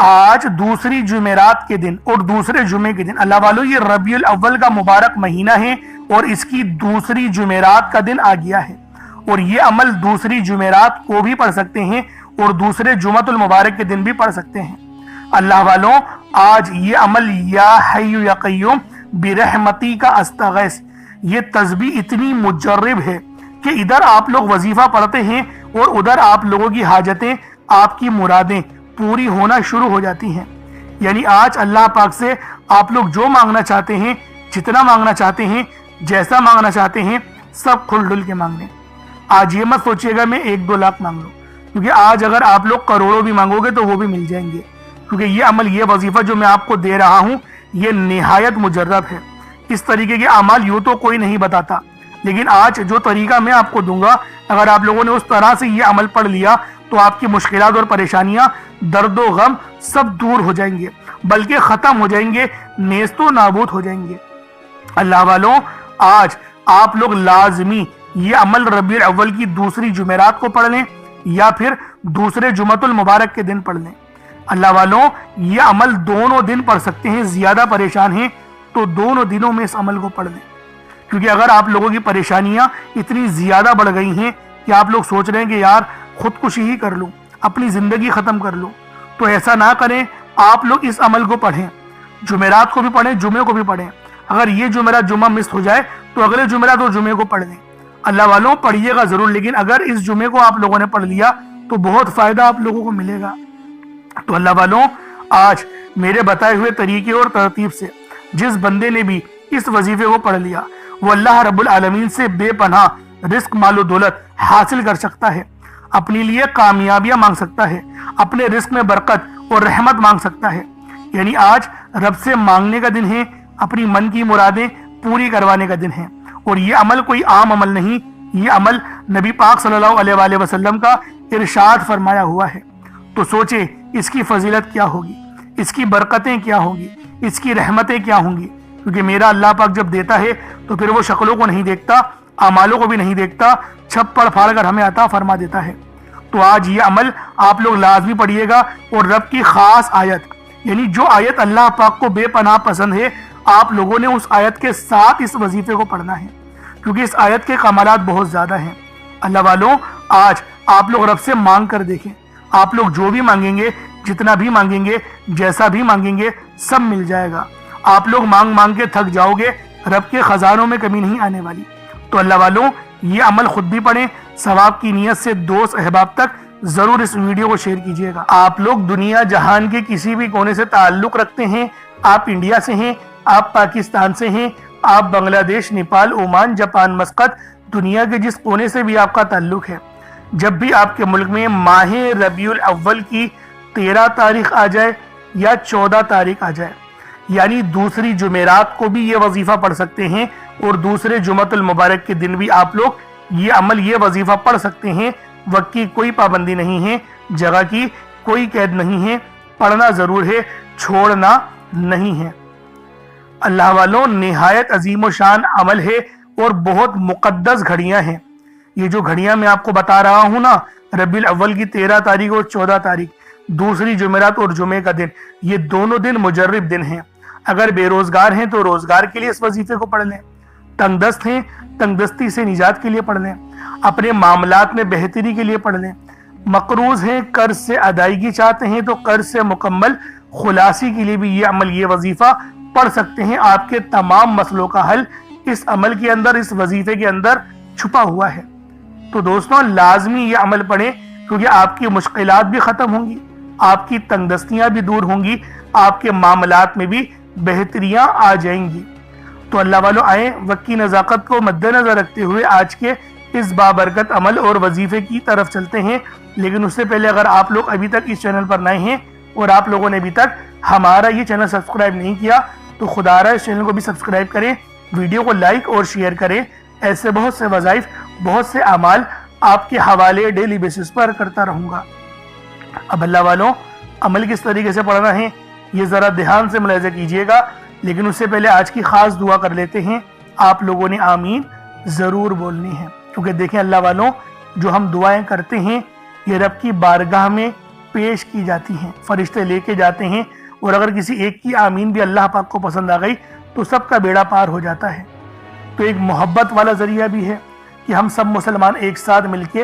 آج دوسری جمعرات کے دن اور دوسرے جمعے کے دن، اللہ والوں یہ ربیع الاول کا مبارک مہینہ ہے اور اس کی دوسری جمعرات کا دن آ گیا ہے، اور یہ عمل دوسری جمعرات کو بھی پڑھ سکتے ہیں اور دوسرے جمعۃ المبارک کے دن بھی پڑھ سکتے ہیں۔ اللہ والوں آج یہ عمل یا حی یا قیوم برحمتی کا استغیث، یہ تسبیح اتنی مجرب ہے کہ ادھر آپ لوگ وظیفہ پڑھتے ہیں اور ادھر آپ لوگوں کی حاجتیں، آپ کی مرادیں پوری ہونا شروع ہو جاتی ہیں۔ یعنی آج اللہ پاک سے آپ لوگ جو مانگنا چاہتے ہیں، جتنا مانگنا چاہتے ہیں، جیسا مانگنا چاہتے ہیں، سب کھل ڈل کے مانگ لیں۔ آج یہ مت سوچیے گا میں 1-2 لاکھ مانگ لوں، کیونکہ آج اگر آپ لوگ کروڑوں بھی مانگو گے تو وہ بھی مل جائیں گے، کیونکہ یہ عمل، یہ وظیفہ جو میں آپ کو دے رہا ہوں یہ نہایت مجرب ہے۔ اس طریقے کے اعمال یوں تو کوئی نہیں بتاتا، لیکن آج جو طریقہ میں آپ کو دوں گا، اگر آپ لوگوں نے اس طرح سے یہ عمل پڑھ لیا تو آپ کی مشکلات اور پریشانیاں، درد و غم سب دور ہو جائیں گے، بلکہ ختم ہو جائیں گے، نیست و نابود ہو جائیں گے۔ اللہ والوں آج آپ لوگ لازمی یہ عمل ربیع الاول کی دوسری جمعرات کو پڑھ لیں یا پھر دوسرے جمعۃ المبارک کے دن پڑھ لیں۔ اللہ والوں یہ عمل دونوں دن پڑھ سکتے ہیں، زیادہ پریشان ہیں تو دونوں دنوں میں اس عمل کو پڑھ لیں، کیونکہ اگر آپ لوگوں کی پریشانیاں اتنی زیادہ بڑھ گئی ہیں کہ آپ لوگ سوچ رہے ہیں کہ یار خودکشی ہی کر لوں، اپنی زندگی ختم کر لوں، تو ایسا نہ کریں، آپ لوگ اس عمل کو پڑھیں، جمعرات کو بھی پڑھیں، جمعے کو بھی پڑھیں۔ اگر یہ جمعرات جمعہ مس ہو جائے تو اگلے جمعرات اور جمعے کو پڑھ لیں۔ اللہ والوں پڑھیے گا ضرور، لیکن اگر اس جمعے کو آپ لوگوں نے پڑھ لیا تو بہت فائدہ آپ لوگوں کو ملے گا۔ تو اللہ والوں آج میرے بتائے ہوئے طریقے اور ترتیب سے جس بندے نے بھی اس وظیفے کو پڑھ لیا وہ اللہ رب العالمین سے بے پناہ رزق، مال و دولت حاصل کر سکتا ہے، اپنے لیے کامیابیاں مانگ سکتا ہے، اپنے رزق میں برکت اور رحمت مانگ سکتا ہے۔ یعنی آج رب سے مانگنے کا دن ہے، اپنی من کی مرادیں پوری کروانے کا دن ہے، اور یہ عمل کوئی عام عمل نہیں، یہ عمل نبی پاک صلی اللہ علیہ وآلہ وسلم کا ارشاد فرمایا ہوا ہے۔ تو سوچے اس کی فضیلت کیا ہوگی، اس کی برکتیں کیا ہوں گی، اس کی رحمتیں کیا ہوں گی، کیونکہ میرا اللہ پاک جب دیتا ہے تو پھر وہ شکلوں کو نہیں دیکھتا، اعمالوں کو بھی نہیں دیکھتا، چھپڑ پھاڑ کر ہمیں عطا فرما دیتا ہے۔ تو آج یہ عمل آپ لوگ لازمی پڑھیے گا، اور رب کی خاص آیت، یعنی جو آیت اللہ پاک کو بے پناہ پسند ہے، آپ لوگوں نے اس آیت کے ساتھ اس وظیفے کو پڑھنا ہے، کیونکہ اس آیت کے کمالات بہت زیادہ ہیں۔ اللہ والوں آج آپ لوگ رب سے مانگ کر دیکھیں، آپ لوگ جو بھی مانگیں گے، جتنا بھی مانگیں گے، جیسا بھی مانگیں گے، سب مل جائے گا۔ آپ لوگ مانگ مانگ کے تھک جاؤ گے، رب کے خزانوں میں کمی نہیں آنے والی۔ تو اللہ والوں یہ عمل خود بھی پڑھیں، ثواب کی نیت سے دوست احباب تک ضرور اس ویڈیو کو شیئر کیجیے گا۔ آپ لوگ دنیا جہان کے کسی بھی کونے سے تعلق رکھتے ہیں، آپ انڈیا سے ہیں، آپ پاکستان سے ہیں، آپ بنگلہ دیش، نیپال، عمان، جاپان، مسقط، دنیا کے جس کونے سے بھی آپ کا تعلق ہے، جب بھی آپ کے ملک میں ماہ ربیع الاول کی 13 تاریخ آ جائے یا 14 تاریخ آ جائے، یعنی دوسری جمعرات کو بھی یہ وظیفہ پڑھ سکتے ہیں، اور دوسرے جمعۃ المبارک کے دن بھی آپ لوگ یہ عمل، یہ وظیفہ پڑھ سکتے ہیں۔ وقت کی کوئی پابندی نہیں ہے، جگہ کی کوئی قید نہیں ہے، پڑھنا ضرور ہے، چھوڑنا نہیں ہے۔ اللہ والوں نہایت عظیم و شان عمل ہے اور بہت مقدس گھڑیاں ہیں۔ یہ جو گھڑیاں میں آپ کو بتا رہا ہوں نا، ربیع الاول کی 13 تاریخ اور 14 تاریخ، دوسری جمعرات اور جمعے کا دن، یہ دونوں دن مجرب دن ہیں۔ اگر بے روزگار ہیں تو روزگار کے لیے اس وظیفے کو پڑھ لیں، تنگ دست ہیں تنگ دستی سے نجات کے لیے پڑھ لیں، اپنے معاملات میں بہتری کے لیے پڑھ لیں، مقروض ہیں قرض سے ادائیگی چاہتے ہیں تو قرض سے مکمل خلاصی کے لیے بھی یہ عمل، یہ وظیفہ پڑھ سکتے ہیں۔ آپ کے تمام مسئلوں کا حل اس عمل کے اندر، اس وظیفے کے اندر چھپا ہوا ہے۔ تو دوستوں لازمی یہ عمل پڑھیں، کیونکہ آپ کی مشکلات بھی ختم ہوں گی، آپ کی تنگ دستیاں بھی دور ہوں گی، آپ کے معاملات میں بھی بہتریاں آ جائیں گی۔ تو اللہ والوں آئیں وقت کی نزاکت کو مد نظر رکھتے ہوئے آج کے اس بابرکت عمل اور وظیفے کی طرف چلتے ہیں۔ لیکن اس سے پہلے اگر آپ لوگ ابھی تک اس چینل پر نئے ہیں اور آپ لوگوں نے ابھی تک ہمارا یہ چینل سبسکرائب نہیں کیا تو خدا رہا اس چینل کو بھی سبسکرائب کریں، ویڈیو کو لائک اور شیئر کریں۔ ایسے بہت سے وظائف، بہت سے اعمال آپ کے حوالے ڈیلی بیسس پر کرتا رہوں گا۔ اب اللہ والوں عمل کس طریقے سے پڑھنا ہے یہ ذرا دھیان سے ملاحظہ کیجئے گا، لیکن اس سے پہلے آج کی خاص دعا کر لیتے ہیں۔ آپ لوگوں نے آمین ضرور بولنی ہے، کیونکہ دیکھیں اللہ والوں جو ہم دعائیں کرتے ہیں یہ رب کی بارگاہ میں پیش کی جاتی ہیں، فرشتے لے کے جاتے ہیں، اور اگر کسی ایک کی آمین بھی اللہ پاک کو پسند آ گئی تو سب کا بیڑا پار ہو جاتا ہے۔ تو ایک محبت والا ذریعہ بھی ہے کہ ہم سب مسلمان ایک ساتھ مل کے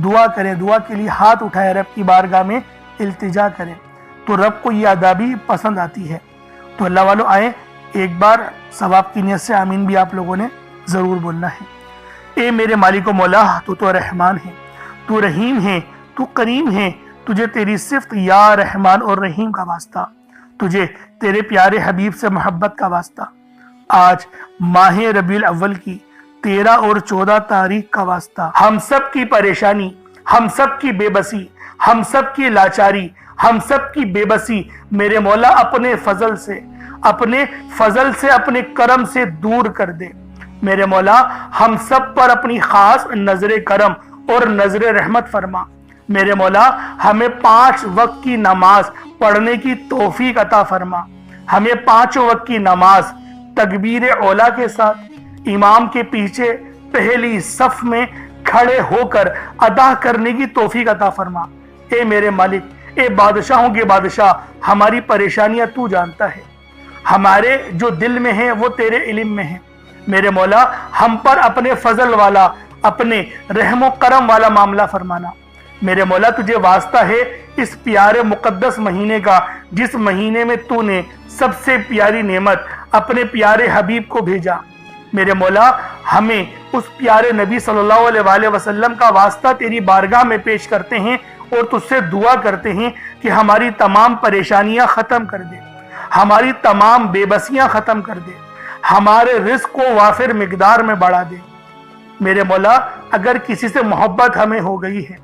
دعا کریں، دعا کے لیے ہاتھ اٹھائے رب کی بارگاہ میں التجا کریں، تو رب کو یہ ادا بھی پسند آتی ہے۔ تو اللہ والوں آئیں ایک بار ثواب کی نیت سے آمین بھی آپ لوگوں نے ضرور بولنا ہے۔ اے میرے مالک و مولا، تو رحمان ہے، تو رحیم ہے، تو کریم ہے، تجھے تیری صفت یا رحمان اور رحیم کا واسطہ، تجھے تیرے پیارے حبیب سے محبت کا واسطہ، آج ماہ ربیع الاول کی 13 اور 14 تاریخ کا واسطہ، ہم سب کی پریشانی، ہم سب کی بے بسی، ہم سب کی لاچاری، ہم سب کی بے بسی میرے مولا اپنے فضل سے اپنے کرم سے دور کر دے۔ میرے مولا ہم سب پر اپنی خاص نظر کرم اور نظر رحمت فرما۔ میرے مولا ہمیں 5 وقت کی نماز پڑھنے کی توفیق عطا فرما۔ ہمیں 5 وقت کی نماز تکبیر اولا کے ساتھ امام کے پیچھے پہلی صف میں کھڑے ہو کر ادا کرنے کی توفیق عطا فرما۔ اے میرے مالک، اے بادشاہوں کے بادشاہ، ہماری پریشانیاں تو جانتا ہے، ہمارے جو دل میں ہیں وہ تیرے علم میں ہیں۔ میرے مولا ہم پر اپنے فضل والا، اپنے رحم و کرم والا معاملہ فرمانا۔ میرے مولا تجھے واسطہ ہے اس پیارے مقدس مہینے کا، جس مہینے میں تو نے سب سے پیاری نعمت اپنے پیارے حبیب کو بھیجا۔ میرے مولا ہمیں اس پیارے نبی صلی اللہ علیہ وآلہ وسلم کا واسطہ تیری بارگاہ میں پیش کرتے ہیں اور تجھ سے دعا کرتے ہیں کہ ہماری تمام پریشانیاں ختم کر دے، ہماری تمام بے بسیاں ختم کر دے، ہمارے رزق کو وافر مقدار میں بڑھا دے۔ میرے مولا اگر کسی سے محبت ہمیں ہو گئی ہے،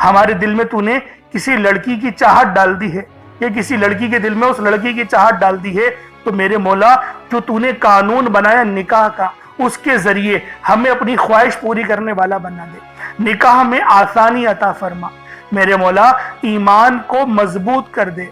ہمارے دل میں تو نے کسی لڑکی کی چاہت ڈال دی ہے یا کسی لڑکی کے دل میں اس لڑکی کی چاہت ڈال دی ہے، تو میرے مولا جو تو نے قانون بنایا نکاح کا، اس کے ذریعے ہمیں اپنی خواہش پوری کرنے والا بنا دے، نکاح میں آسانی عطا فرما۔ میرے مولا ایمان کو مضبوط کر دے،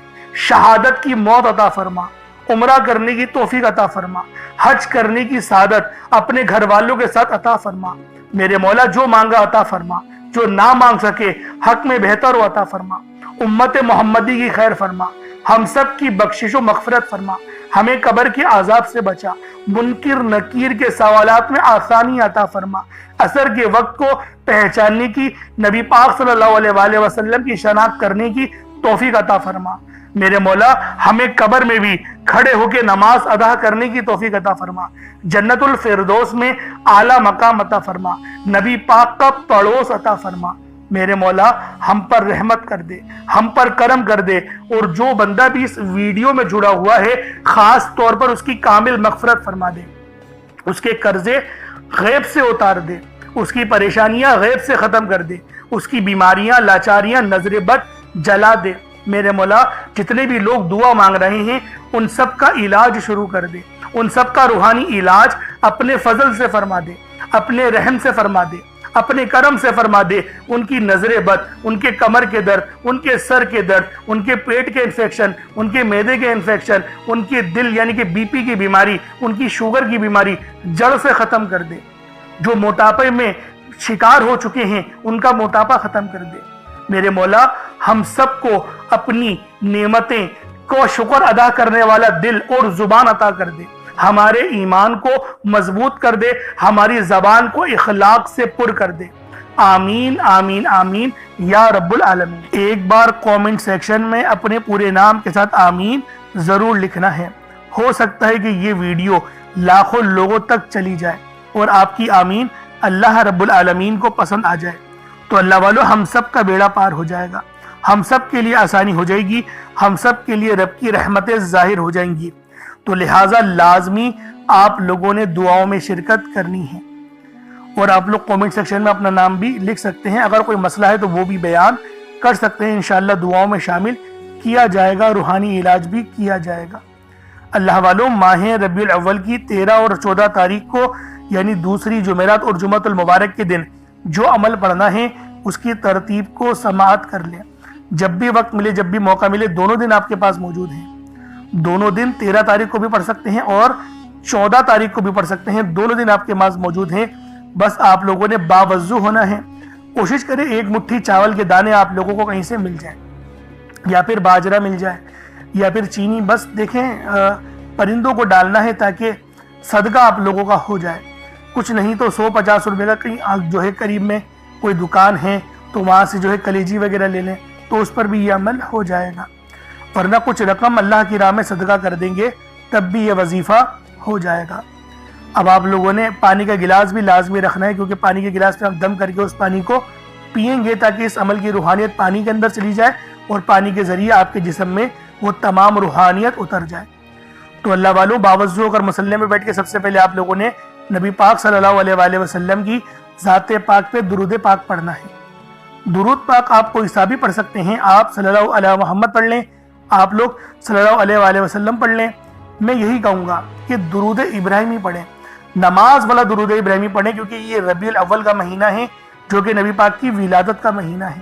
شہادت کی موت عطا فرما، عمرہ کرنے کی توفیق عطا فرما، حج کرنے کی سعادت اپنے گھر والوں کے ساتھ عطا فرما۔ میرے مولا جو مانگا عطا فرما، جو نہ مانگ سکے حق میں بہتر و عطا فرما، امت محمدی کی خیر فرما، ہم سب کی بخشش و مغفرت فرما، ہمیں قبر کے عذاب سے بچا، منکر نکیر کے سوالات میں آسانی عطا فرما، عصر کے وقت کو پہچاننے کی، نبی پاک صلی اللہ علیہ وآلہ وسلم کی شناخت کرنے کی توفیق عطا فرما۔ میرے مولا ہمیں قبر میں بھی کھڑے ہو کے نماز ادا کرنے کی توفیق عطا فرما، جنت الفردوس میں اعلیٰ مقام عطا فرما، نبی پاک کا پڑوس عطا فرما۔ میرے مولا ہم پر رحمت کر دے، ہم پر کرم کر دے، اور جو بندہ بھی اس ویڈیو میں جڑا ہوا ہے خاص طور پر اس کی کامل مغفرت فرما دے، اس کے قرضے غیب سے اتار دے، اس کی پریشانیاں غیب سے ختم کر دے، اس کی بیماریاں لاچاریاں نظر بد جلا دے۔ میرے مولا جتنے بھی لوگ دعا مانگ رہے ہیں ان سب کا علاج شروع کر دے، ان سب کا روحانی علاج اپنے فضل سے فرما دے، اپنے رحم سے فرما دے، اپنے کرم سے فرما دے۔ ان کی نظر بد، ان کے کمر کے درد، ان کے سر کے درد، ان کے پیٹ کے انفیکشن، ان کے معدے کے انفیکشن، ان کے دل یعنی کہ بی پی کی بیماری، ان کی شوگر کی بیماری جڑ سے ختم کر دے۔ جو موٹاپے میں شکار ہو چکے ہیں ان کا موٹاپا ختم کر دے۔ میرے مولا ہم سب کو اپنی نعمتیں کو شکر ادا کرنے والا دل اور زبان عطا کر دے، ہمارے ایمان کو مضبوط کر دے، ہماری زبان کو اخلاق سے پر کر دے۔ آمین آمین آمین یا رب العالمین۔ ایک بار کومنٹ سیکشن میں اپنے پورے نام کے ساتھ آمین ضرور لکھنا ہے۔ ہو سکتا ہے کہ یہ ویڈیو لاکھوں لوگوں تک چلی جائے اور آپ کی آمین اللہ رب العالمین کو پسند آ جائے، تو اللہ والو ہم سب کا بیڑا پار ہو جائے گا، ہم سب کے لیے آسانی ہو جائے گی، ہم سب کے لیے رب کی رحمتیں ظاہر ہو جائیں گی۔ تو لہٰذا لازمی آپ لوگوں نے دعاؤں میں شرکت کرنی ہے، اور آپ لوگ کومنٹ سیکشن میں اپنا نام بھی لکھ سکتے ہیں، اگر کوئی مسئلہ ہے تو وہ بھی بیان کر سکتے ہیں، انشاءاللہ دعاؤں میں شامل کیا جائے گا، روحانی علاج بھی کیا جائے گا۔ اللہ والو ماہ ربیع الاول کی 13 اور 14 تاریخ کو یعنی دوسری جمعرات اور جمعۃ المبارک کے دن جو عمل پڑھنا ہے اس کی ترتیب کو سماعت کر لیں۔ جب بھی وقت ملے، جب بھی موقع ملے، دونوں دن آپ کے پاس موجود ہیں، دونوں دن 13 تاریخ کو بھی پڑھ سکتے ہیں اور 14 تاریخ کو بھی پڑھ سکتے ہیں، دونوں دن آپ کے پاس موجود ہیں۔ بس آپ لوگوں نے باوضو ہونا ہے، کوشش کریں ایک مٹھی چاول کے دانے آپ لوگوں کو کہیں سے مل جائیں، یا پھر باجرہ مل جائے یا پھر چینی، بس دیکھیں پرندوں کو ڈالنا ہے تاکہ صدقہ آپ لوگوں کا ہو جائے. کچھ نہیں تو 150 روپے کا کہیں جو ہے قریب میں کوئی دکان ہے تو وہاں سے جو ہے کلیجی وغیرہ لے لیں تو اس پر بھی یہ عمل ہو جائے گا. ورنہ کچھ رقم اللہ کی راہ میں صدقہ کر دیں گے تب بھی یہ وظیفہ ہو جائے گا. اب آپ لوگوں نے پانی کا گلاس بھی لازمی رکھنا ہے، کیونکہ پانی کے گلاس پہ ہم دم کر کے اس پانی کو پئیں گے تاکہ اس عمل کی روحانیت پانی کے اندر چلی جائے اور پانی کے ذریعے آپ کے جسم میں وہ تمام روحانیت اتر جائے. تو اللہ والوں، باوضو ہو کر مصلی میں بیٹھ کے سب سے پہلے آپ لوگوں نے نبی پاک صلی اللہ علیہ وآلہ وسلم کی ذات پاک پہ درود پاک پڑھنا ہے. درود پاک آپ کوئی سا بھی پڑھ سکتے ہیں. آپ صلی اللہ علیہ محمد پڑھ لیں، آپ لوگ صلی اللہ علیہ وآلہ وسلم پڑھ لیں. میں یہی کہوں گا کہ درود ابراہیمی پڑھیں، نماز والا درود ابراہیمی پڑھیں، کیونکہ یہ ربیع الاول کا مہینہ ہے جو کہ نبی پاک کی ولادت کا مہینہ ہے،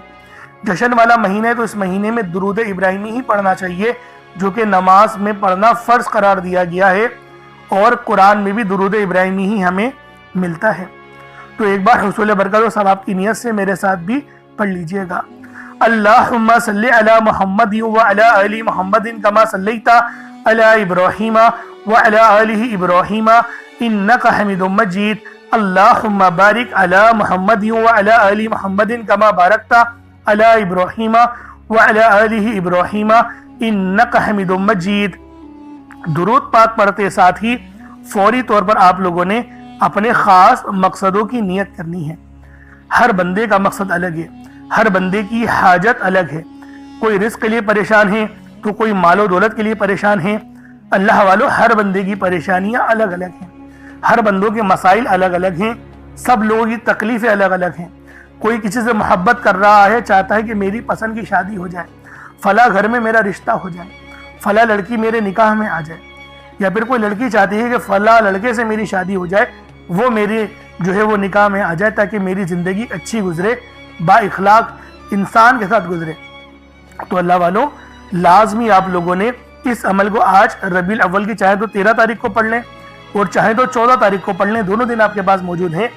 جشن والا مہینہ ہے. تو اس مہینے میں درود ابراہیمی ہی پڑھنا چاہیے جو کہ نماز میں پڑھنا فرض قرار دیا گیا ہے، اور قرآن میں بھی درود ابراہیمی ہی ہمیں ملتا ہے. تو ایک بار حصول برکت و ثواب کی نیت سے میرے ساتھ بھی پڑھ لیجئے گا. اللہم صلی علی محمد وعلی آل محمد کما صلیت علی ابراہیم وعلی آل ابراہیم انک حمید مجید. اللہم بارک علی محمد وعلی آل محمد کما بارکت علی ابراہیم وعلی آل ابراہیم انک حمید مجید. درود پاک پڑھتے ساتھ ہی فوری طور پر آپ لوگوں نے اپنے خاص مقصدوں کی نیت کرنی ہے. ہر بندے کا مقصد الگ ہے، ہر بندے کی حاجت الگ ہے. کوئی رزق کے لیے پریشان ہے تو کوئی مال و دولت کے لیے پریشان ہے. اللہ والوں، ہر بندے کی پریشانیاں الگ الگ ہیں، ہر بندوں کے مسائل الگ الگ ہیں، سب لوگوں کی تکلیفیں الگ الگ ہیں. کوئی کسی سے محبت کر رہا ہے، چاہتا ہے کہ میری پسند کی شادی ہو جائے، فلاں گھر میں میرا رشتہ ہو جائے، فلاں لڑکی میرے نکاح میں آ جائے. یا پھر کوئی لڑکی چاہتی ہے کہ فلاں لڑکے سے میری شادی ہو جائے، وہ میرے جو ہے وہ نکاح میں آ جائے تاکہ میری زندگی اچھی گزرے، با اخلاق انسان کے ساتھ گزرے. تو اللہ والوں، لازمی آپ لوگوں نے اس عمل کو آج ربیع الاول کی چاہے تو 13 تاریخ کو پڑھ لیں اور چاہے تو 14 تاریخ کو پڑھ لیں، دونوں دن آپ کے پاس موجود ہیں.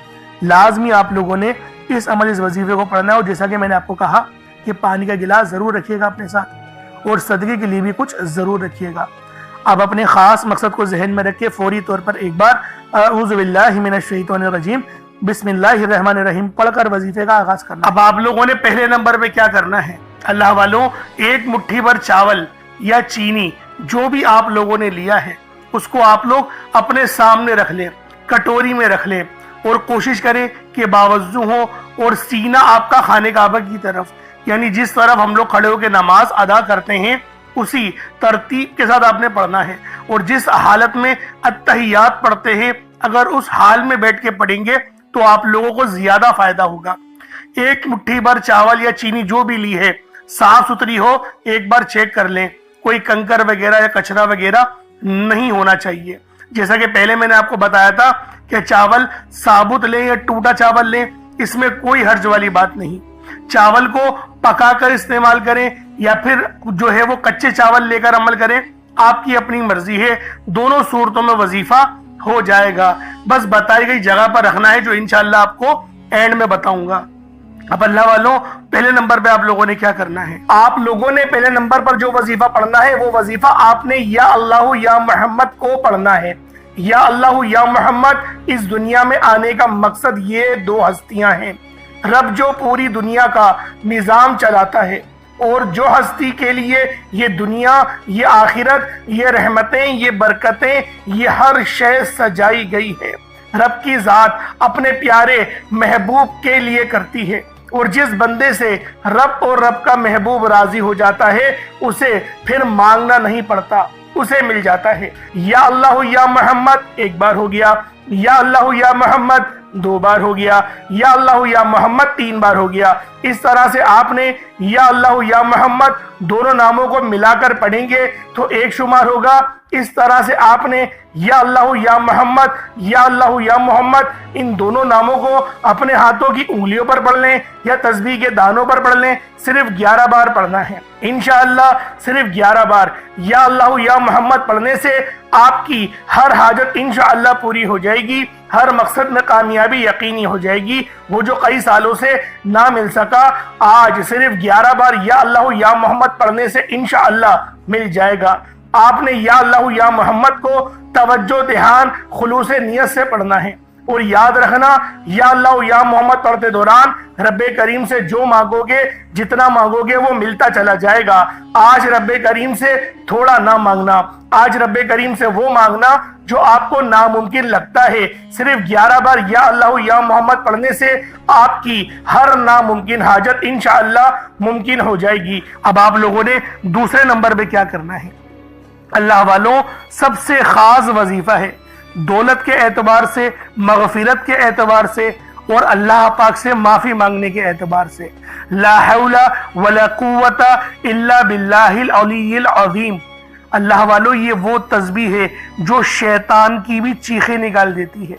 لازمی آپ لوگوں نے اس عمل، اس وظیفے کو پڑھنا ہے. اور جیسا کہ میں نے آپ کو کہا کہ پانی کا گلاس ضرور رکھیے گا اپنے ساتھ اور صدقے کے لیے بھی کچھ ضرور رکھیے گا. اب اپنے خاص مقصد کو ذہن میں رکھ کے فوری طور پر ایک بار اعوذ باللہ من الشیطان الرجیم بسم اللہ الرحمن الرحیم پڑھ کر وظیفے کا آغاز کرنا. اب آپ لوگوں نے پہلے نمبر پہ کیا کرنا ہے؟ اللہ والوں، ایک مٹھی بھر چاول یا چینی جو بھی آپ لوگوں نے لیا ہے اس کو آپ لوگ اپنے سامنے رکھ لیں، کٹوری میں رکھ لیں، اور کوشش کریں کہ باوضو ہو اور سینہ آپ کا خانہ کعبہ کی طرف، یعنی جس طرف ہم لوگ کھڑے ہو کے نماز ادا کرتے ہیں اسی ترتیب کے ساتھ آپ نے پڑھنا ہے. اور جس حالت میں التحیات پڑھتے ہیں اگر اس حال میں بیٹھ کے پڑھیں گے تو آپ لوگوں کو زیادہ فائدہ ہوگا. ایک مٹھی بھر چاول یا چینی جو بھی لی ہے صاف ستھری ہو، ایک بار چیک کر لیں، کوئی کنکر وغیرہ یا کچرا وغیرہ نہیں ہونا چاہیے. جیسا کہ پہلے میں نے آپ کو بتایا تھا کہ چاول ثابت لیں یا ٹوٹا چاول لیں، اس میں کوئی حرج والی بات نہیں. چاول کو پکا کر استعمال کریں یا پھر جو ہے وہ کچے چاول لے کر عمل کریں، آپ کی اپنی مرضی ہے. دونوں صورتوں میں وظیفہ ہو جائے گا. بس بتائی گئی جگہ پر رکھنا ہے جو انشاءاللہ آپ کو اینڈ میں بتاؤں گا. اب اللہ والوں، پہلے نمبر پہ آپ لوگوں نے کیا کرنا ہے؟ آپ لوگوں نے پہلے نمبر پر جو وظیفہ پڑھنا ہے وہ وظیفہ آپ نے یا اللہ یا محمد کو پڑھنا ہے. یا اللہ یا محمد، اس دنیا میں آنے کا مقصد یہ دو ہستیاں ہیں. رب جو پوری دنیا کا نظام چلاتا ہے اور جو ہستی کے لیے یہ دنیا، یہ آخرت، یہ رحمتیں، یہ برکتیں، یہ ہر شے سجائی گئی ہے، رب کی ذات اپنے پیارے محبوب کے لیے کرتی ہے. اور جس بندے سے رب اور رب کا محبوب راضی ہو جاتا ہے اسے پھر مانگنا نہیں پڑتا، اسے مل جاتا ہے. یا اللہ یا محمد ایک بار ہو گیا، یا اللہ یا محمد دو بار ہو گیا، یا اللہ یا محمد تین بار ہو گیا. اس طرح سے آپ نے یا اللہ یا محمد دونوں ناموں کو ملا کر پڑھیں گے تو ایک شمار ہوگا. اس طرح سے آپ نے یا اللہ یا محمد، یا اللہ یا محمد ان دونوں ناموں کو اپنے ہاتھوں کی انگلیوں پر پڑھ لیں یا تسبیح کے دانوں پر پڑھ لیں. صرف 11 بار پڑھنا ہے انشاءاللہ، صرف 11 بار یا اللہ یا محمد پڑھنے سے آپ کی ہر حاجت انشاءاللہ پوری ہو جائے گی. ہر مقصد میں کامیابی یقینی ہو جائے گی۔ وہ جو کئی سالوں سے نہ مل سکا، آج صرف 11 بار یا اللہ یا محمد پڑھنے سے انشاءاللہ مل جائے گا۔ آپ نے یا اللہ یا محمد کو توجہ، دھیان، خلوص نیت سے پڑھنا ہے، اور یاد رکھنا یا اللہ یا محمد پڑھتے دوران رب کریم سے جو مانگو گے، جتنا مانگو گے وہ ملتا چلا جائے گا۔ آج رب کریم سے تھوڑا نہ مانگنا، آج رب کریم سے وہ مانگنا جو آپ کو ناممکن لگتا ہے۔ صرف 11 بار یا اللہ یا محمد پڑھنے سے آپ کی ہر ناممکن حاجت انشاءاللہ ممکن ہو جائے گی۔ اب آپ لوگوں نے دوسرے نمبر پہ کیا کرنا ہے؟ اللہ والوں، سب سے خاص وظیفہ ہے، دولت کے اعتبار سے، مغفرت کے اعتبار سے، اور اللہ پاک سے معافی مانگنے کے اعتبار سے، لا حول ولا قوت الا باللہ العلی العظیم۔ اللہ والوں، یہ وہ تسبیح ہے جو شیطان کی بھی چیخیں نکال دیتی ہے۔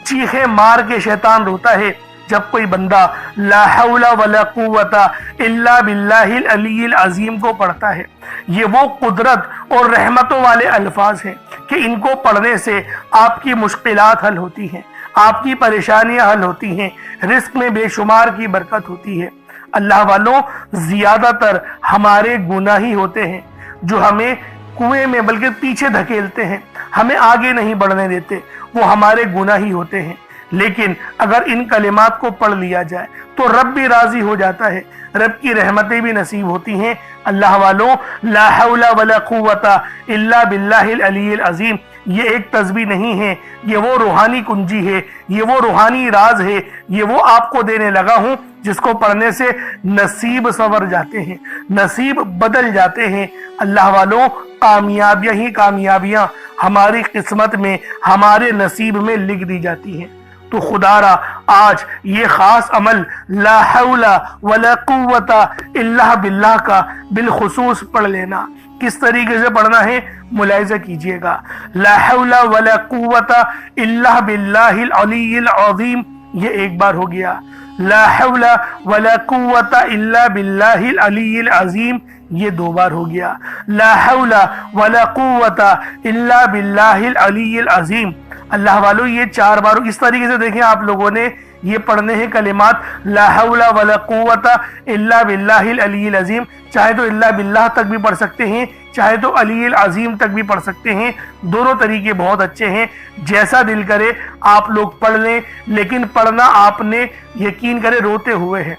چیخیں مار کے شیطان روتا ہے جب کوئی بندہ لا حول ولا قوت الا باللہ العلی العظیم کو پڑھتا ہے۔ یہ وہ قدرت اور رحمتوں والے الفاظ ہیں کہ ان کو پڑھنے سے آپ کی مشکلات حل ہوتی ہیں، آپ کی پریشانیاں حل ہوتی ہیں، رزق میں بے شمار کی برکت ہوتی ہے۔ اللہ والوں، زیادہ تر ہمارے گناہ ہی ہوتے ہیں جو ہمیں کنویں میں بلکہ پیچھے دھکیلتے ہیں، ہمیں آگے نہیں بڑھنے دیتے، وہ ہمارے گناہ ہی ہوتے ہیں۔ لیکن اگر ان کلمات کو پڑھ لیا جائے تو رب بھی راضی ہو جاتا ہے، رب کی رحمتیں بھی نصیب ہوتی ہیں۔ اللہ والوں، لا حول ولا قوت الا باللہ العلی العظیم یہ ایک تسبیح نہیں ہے، یہ وہ روحانی کنجی ہے، یہ وہ روحانی راز ہے، یہ وہ آپ کو دینے لگا ہوں جس کو پڑھنے سے نصیب سنور جاتے ہیں، نصیب بدل جاتے ہیں۔ اللہ والوں، کامیابیاں ہی کامیابیاں ہماری قسمت میں، ہمارے نصیب میں لکھ دی جاتی ہیں۔ تو خدا را آج یہ خاص عمل لا حول ولا قوت الا باللہ کا بالخصوص پڑھ لینا۔ کس طریقے سے پڑھنا ہے ملاحظہ کیجئے گا۔ لا حول ولا قوت الا باللہ العلی العظیم یہ ایک بار ہو گیا، لا حول ولا قوت الا باللہ العلی العظیم یہ 2 بار ہو گیا، لا حول ولا قوت الا باللہ العلی العظیم۔ اللہ والوں، یہ 4 بار اس طریقے سے دیکھیں آپ لوگوں نے یہ پڑھنے ہیں کلمات لا حول ولا قوت الا باللہ العلی العظیم۔ چاہے تو الا باللہ تک بھی پڑھ سکتے ہیں، چاہے تو علی العظیم تک بھی پڑھ سکتے ہیں، دونوں طریقے بہت اچھے ہیں، جیسا دل کرے آپ لوگ پڑھ لیں، لیکن پڑھنا آپ نے یقین کرے روتے ہوئے ہے،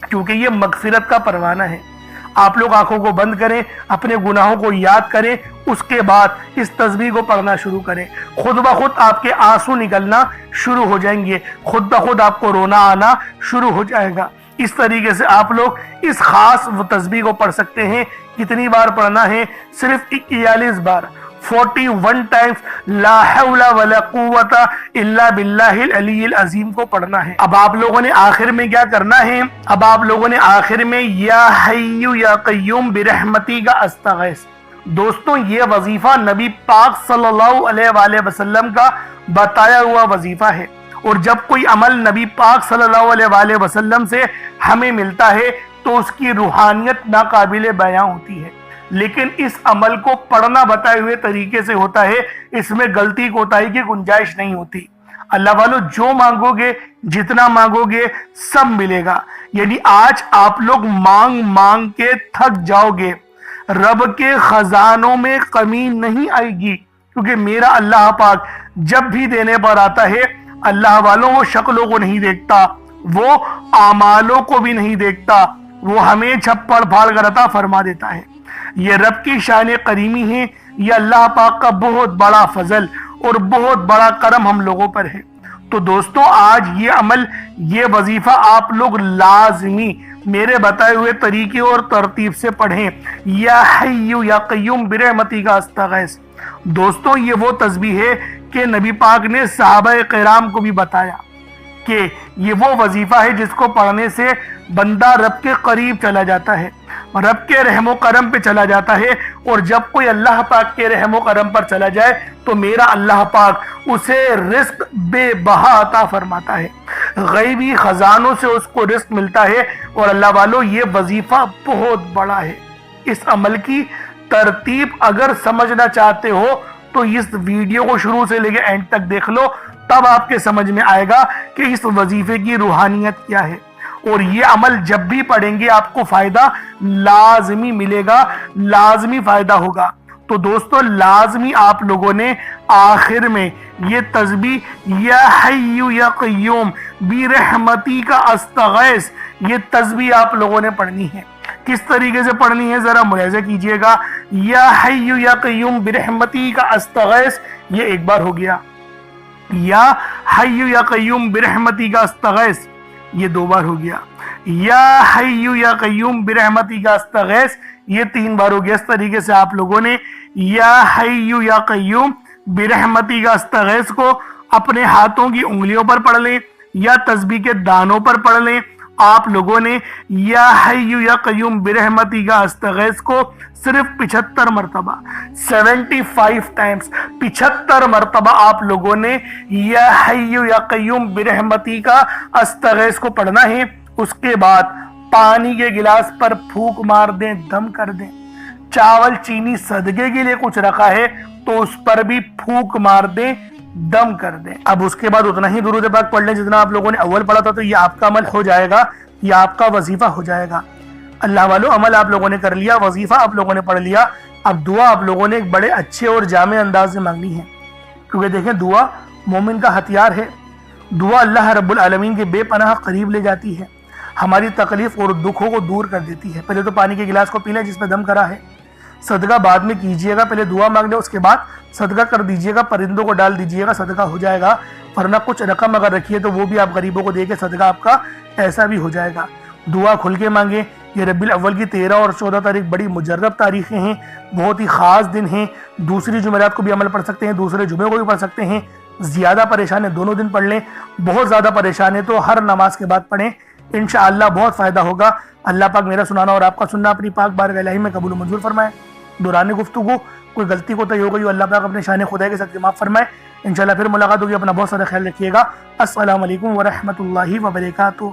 کیونکہ یہ مغفرت کا پروانہ ہے۔ آپ لوگ آنکھوں کو بند کریں، اپنے گناہوں کو یاد کریں، اس کے بعد اس تسبیح کو پڑھنا شروع کریں، خود بخود آپ کے آنسو نکلنا شروع ہو جائیں گے، خود بخود آپ کو رونا آنا شروع ہو جائے گا۔ اس طریقے سے آپ لوگ اس خاص تسبیح کو پڑھ سکتے ہیں۔ کتنی بار پڑھنا ہے؟ صرف 41 بار، 41 ٹائمز لا حول ولا قوت الا باللہ العلی العظیم کو پڑھنا ہے۔ اب آپ لوگوں نے آخر میں کیا کرنا ہے؟ اب آپ لوگوں نے آخر میں یا حی یا قیوم برحمتی کا استغیث۔ دوستوں، یہ وظیفہ نبی پاک صلی اللہ علیہ وآلہ وسلم کا بتایا ہوا وظیفہ ہے، اور جب کوئی عمل نبی پاک صلی اللہ علیہ وآلہ وسلم سے ہمیں ملتا ہے تو اس کی روحانیت ناقابل بیان ہوتی ہے، لیکن اس عمل کو پڑھنا بتائے ہوئے طریقے سے ہوتا ہے، اس میں غلطی کوتاہی کی گنجائش نہیں ہوتی۔ اللہ والوں، جو مانگو گے، جتنا مانگو گے، سب ملے گا۔ یعنی آج آپ لوگ مانگ مانگ کے تھک جاؤ گے، رب کے خزانوں میں کمی نہیں آئے گی، کیونکہ میرا اللہ پاک جب بھی دینے پر آتا ہے، اللہ والوں، وہ شکلوں کو نہیں دیکھتا، وہ اعمالوں کو بھی نہیں دیکھتا، وہ ہمیں چھپڑ پھاڑ کر عطا فرما دیتا ہے۔ یہ رب کی شان کریمی ہے، یہ اللہ پاک کا بہت بڑا فضل اور بہت بڑا کرم ہم لوگوں پر ہے۔ تو دوستوں، آج یہ عمل، یہ وظیفہ آپ لوگ لازمی میرے بتائے ہوئے طریقے اور ترتیب سے پڑھیں، یا حی یا قیوم برحمتی کا استغیث۔ دوستوں، یہ وہ تسبیح ہے کہ نبی پاک نے صحابہ کرام کو بھی بتایا کہ یہ وہ وظیفہ ہے جس کو پڑھنے سے بندہ رب کے قریب چلا جاتا ہے، رب کے رحم و کرم پہ چلا جاتا ہے، اور جب کوئی اللہ پاک کے رحم و کرم پر چلا جائے تو میرا اللہ پاک اسے رزق بے بہا عطا فرماتا ہے، غیبی خزانوں سے اس کو رزق ملتا ہے۔ اور اللہ والوں، یہ وظیفہ بہت بڑا ہے۔ اس عمل کی ترتیب اگر سمجھنا چاہتے ہو تو اس ویڈیو کو شروع سے لے کے اینڈ تک دیکھ لو، تب آپ کے سمجھ میں آئے گا کہ اس وظیفے کی روحانیت کیا ہے، اور یہ عمل جب بھی پڑھیں گے آپ کو فائدہ لازمی ملے گا، لازمی فائدہ ہوگا۔ تو دوستو لازمی آپ لوگوں نے آخر میں یہ تسبیح یا حی یا قیوم برحمتی کا استغیث، یہ تسبیح آپ لوگوں نے پڑھنی ہے۔ کس طریقے سے پڑھنی ہے ذرا ملاحظہ کیجئے گا۔ یا حی یا قیوم برحمتی کا استغیث یہ ایک بار ہو گیا، یا حی یا قیوم برحمتی کا استغیث یہ 2 بار ہو گیا، یا حی یا قیوم برحمتی کا استغیث یہ 3 بار ہو گیا۔ اس طریقے سے آپ لوگوں نے یا حی یا قیوم برحمتی کا استغیث کو اپنے ہاتھوں کی انگلیوں پر پڑھ لیں یا تسبیح کے دانوں پر پڑھ لیں۔ آپ لوگوں نے یا حی یا قیوم برحمتی کا استغیث کو صرف 75 مرتبہ 75 ٹائمز 75 مرتبہ آپ لوگوں نے یا حی یا قیوم برحمتی کا استغیث کو پڑھنا ہے۔ اس کے بعد پانی کے گلاس پر پھونک مار دیں، دم کر دیں۔ چاول چینی صدقے کے لیے کچھ رکھا ہے تو اس پر بھی پھونک مار دیں، دم کر دیں۔ اب اس کے بعد اتنا ہی درود پاک پڑھ لیں جتنا آپ لوگوں نے اول پڑھا تھا، تو یہ آپ کا عمل ہو جائے گا، یہ آپ کا وظیفہ ہو جائے گا۔ اللہ والو عمل آپ لوگوں نے کر لیا، وظیفہ آپ لوگوں نے پڑھ لیا۔ اب دعا آپ لوگوں نے ایک بڑے اچھے اور جامع انداز میں مانگنی ہے، کیونکہ دیکھیں دعا مومن کا ہتھیار ہے۔ دعا اللہ رب العالمین کے بے پناہ قریب لے جاتی ہے، ہماری تکلیف اور دکھوں کو دور کر دیتی ہے۔ پہلے تو پانی کے گلاس کو پی لیں جس میں دم کرا ہے، صدقہ بعد میں کیجئے گا، پہلے دعا مانگ لیں، اس کے بعد صدقہ کر دیجئے گا، پرندوں کو ڈال دیجئے گا، صدقہ ہو جائے گا۔ ورنہ کچھ رقم اگر رکھی ہے تو وہ بھی آپ غریبوں کو دے کے صدقہ آپ کا ایسا بھی ہو جائے گا۔ دعا کھل کے مانگیں۔ یہ ربیع الاول کی 13 اور 14 تاریخ بڑی مجرب تاریخیں ہیں، بہت ہی خاص دن ہیں۔ دوسری جمعرات کو بھی عمل پڑھ سکتے ہیں، دوسرے جمعے کو بھی پڑھ سکتے ہیں۔ زیادہ پریشان ہیں دونوں دن پڑھ لیں، بہت زیادہ پریشان ہیں تو ہر نماز کے بعد پڑھیں، انشاءاللہ بہت فائدہ ہوگا۔ اللہ پاک میرا سنانا اور آپ کا سننا اپنی پاک بارگاہ الہی میں قبول و منظور فرمائے۔ دوران گفتگو کوئی غلطی کوتاہی ہو گئی ہو، اللہ پاک اپنے شان خدائی کے ساتھ معاف فرمائے۔ انشاءاللہ پھر ملاقات ہوگی، اپنا بہت سارا خیال رکھیے گا۔ السلام علیکم ورحمۃ اللہ وبرکاتہ۔